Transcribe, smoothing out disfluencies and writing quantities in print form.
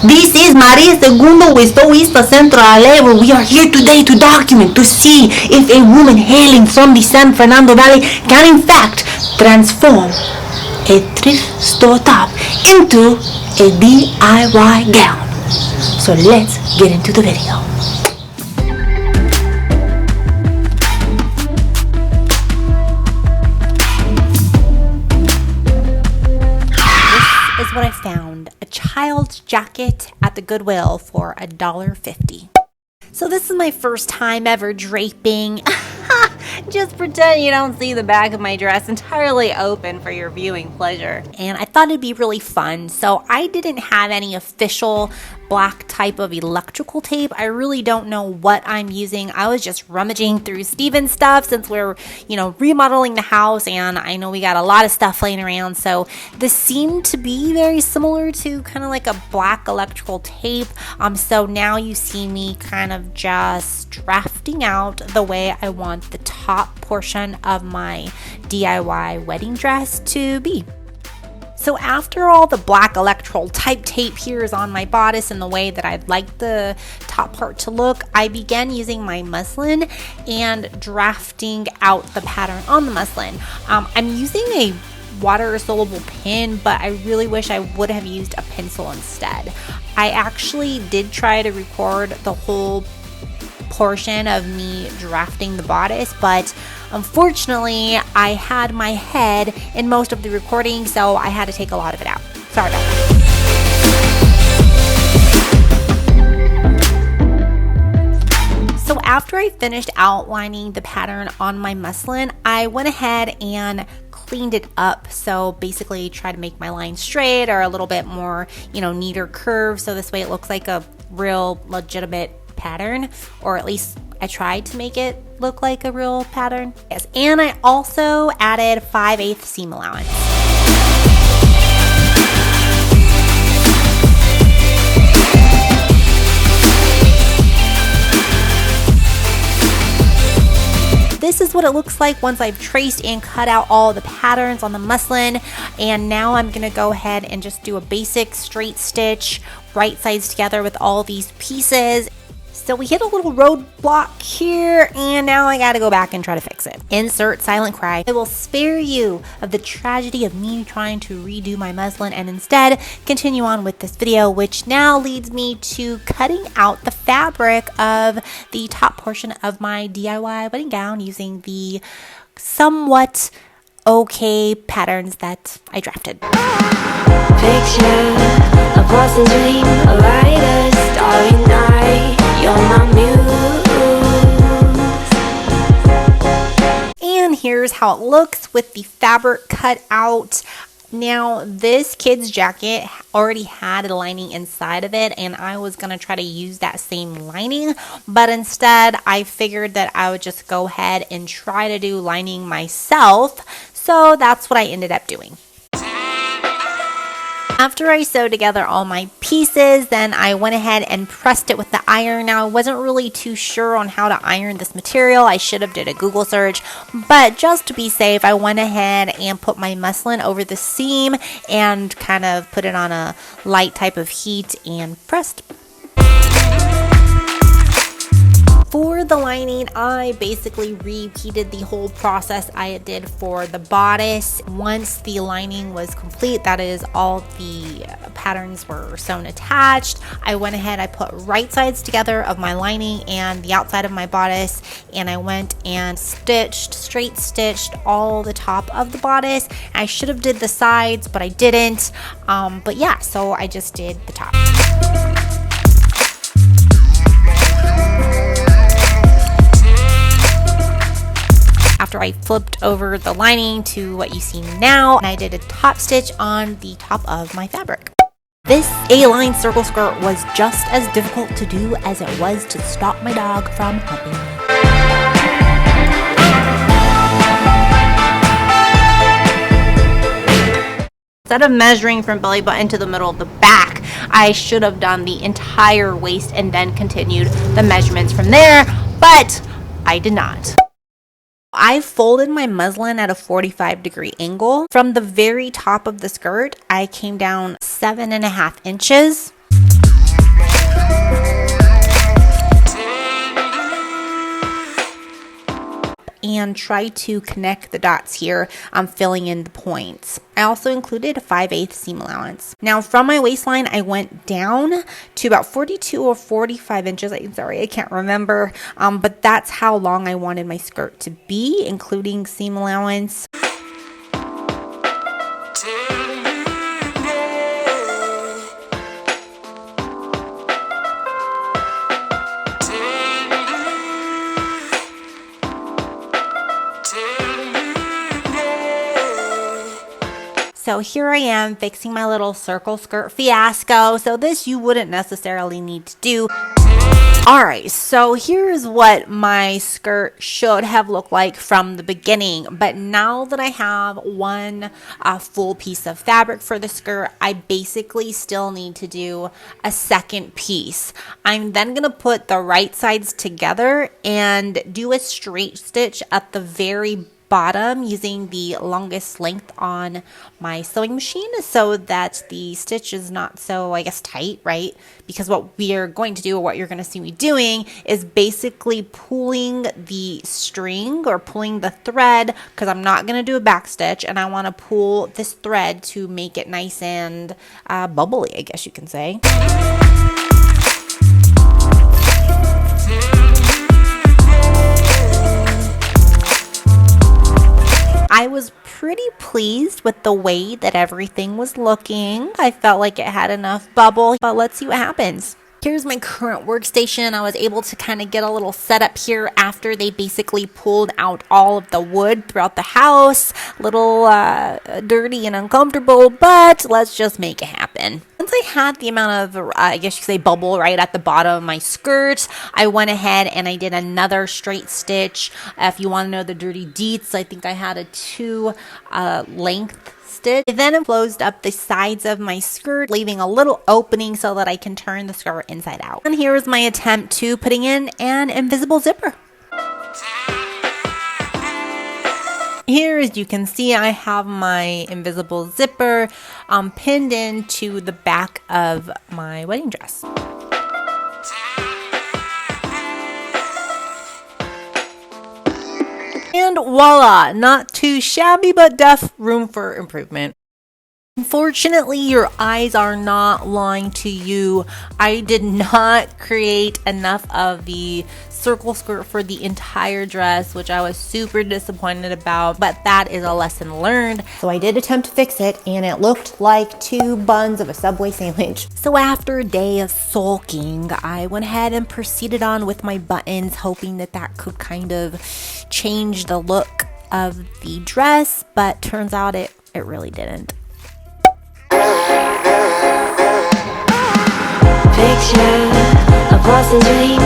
This is Maria Segundo with Sew-istas Centrale, where we are here today to document, to see if a woman hailing from the San Fernando Valley can in fact transform a thrift store top into a DIY gown. So let's get into the video. This is what I found. A child's jacket at the Goodwill for $1.50. So this is my first time ever draping. Just pretend you don't see the back of my dress entirely open for your viewing pleasure. And I thought it'd be really fun. So I didn't have any official black type of electrical tape. I really don't know what I'm using. I was just rummaging through Steven's stuff since we're, remodeling the house, and I know we got a lot of stuff laying around. So this seemed to be very similar to kind of like a black electrical tape. So now you see me kind of just drafting out the way I want the top portion of my DIY wedding dress to be. So after all the black electrical type tape here is on my bodice and the way that I'd like the top part to look, I began using my muslin and drafting out the pattern on the muslin. I'm using a water soluble pen, but I really wish I would have used a pencil instead. I actually did try to record the whole portion of me drafting the bodice, but unfortunately I had my head in most of the recording, so I had to take a lot of it out. Sorry about that. So after I finished outlining the pattern on my muslin, I went ahead and cleaned it up. So basically try to make my line straight or a little bit more, neater curve, so this way it looks like a real legitimate pattern, or at least I tried to make it look like a real pattern. Yes, and I also added 5/8 seam allowance. This is what it looks like once I've traced and cut out all the patterns on the muslin, and now I'm gonna go ahead and just do a basic straight stitch, right sides together with all these pieces. So we hit a little roadblock here, and now I gotta go back and try to fix it. Insert silent cry. I will spare you of the tragedy of me trying to redo my muslin and instead continue on with this video, which now leads me to cutting out the fabric of the top portion of my DIY wedding gown using the somewhat okay patterns that I drafted. Picture a Boston dream, a rider, starry night, you're my muse. And here's how it looks with the fabric cut out. Now this kid's jacket already had a lining inside of it, and I was going to try to use that same lining, but instead I figured that I would just go ahead and try to do lining myself. So that's what I ended up doing. After I sewed together all my pieces, then I went ahead and pressed it with the iron. Now I wasn't really too sure on how to iron this material. I should have did a Google search, but just to be safe, I went ahead and put my muslin over the seam and kind of put it on a light type of heat and pressed. For the lining, I basically repeated the whole process I did for the bodice. Once the lining was complete, that is, all the patterns were sewn attached, I went ahead, I put right sides together of my lining and the outside of my bodice, and I went and straight stitched all the top of the bodice. I should have did the sides, but I didn't. But yeah, so I just did the top. After I flipped over the lining to what you see now, and I did a top stitch on the top of my fabric. This A-line circle skirt was just as difficult to do as it was to stop my dog from humping me. Instead of measuring from belly button to the middle of the back, I should have done the entire waist and then continued the measurements from there, but I did not. I folded my muslin at a 45-degree angle. From the very top of the skirt, I came down 7.5 inches. and try to connect the dots here, filling in the points. I also included a 5/8 seam allowance. Now from my waistline, I went down to about 42 or 45 inches. I'm sorry, I can't remember, but that's how long I wanted my skirt to be, including seam allowance. So here I am fixing my little circle skirt fiasco. So this you wouldn't necessarily need to do. Alright, so here's what my skirt should have looked like from the beginning. But now that I have one full piece of fabric for the skirt, I basically still need to do a second piece. I'm then going to put the right sides together and do a straight stitch at the very bottom using the longest length on my sewing machine so that the stitch is not so, I guess, tight, right? Because what we are going to do, or what you're going to see me doing, is basically pulling the string or pulling the thread, because I'm not going to do a back stitch, and I want to pull this thread to make it nice and bubbly, I guess you can say. I was pretty pleased with the way that everything was looking. I felt like it had enough bubble, but let's see what happens. Here's my current workstation. I was able to kind of get a little setup here after they basically pulled out all of the wood throughout the house. A little dirty and uncomfortable, but let's just make it happen. Once I had the amount of, I guess you could say, bubble right at the bottom of my skirt, I went ahead and I did another straight stitch. If you want to know the dirty deets, I think I had a 2 length stitch. I then closed up the sides of my skirt, leaving a little opening so that I can turn the skirt inside out. And here is my attempt to putting in an invisible zipper. Here, as you can see, I have my invisible zipper pinned into the back of my wedding dress. And voila, not too shabby, but def room for improvement. Unfortunately, your eyes are not lying to you. I did not create enough of the circle skirt for the entire dress, which I was super disappointed about, but that is a lesson learned. So I did attempt to fix it, and it looked like 2 buns of a Subway sandwich. So after a day of sulking, I went ahead and proceeded on with my buttons, hoping that that could kind of change the look of the dress, but turns out it really didn't. Picture a Boston dream,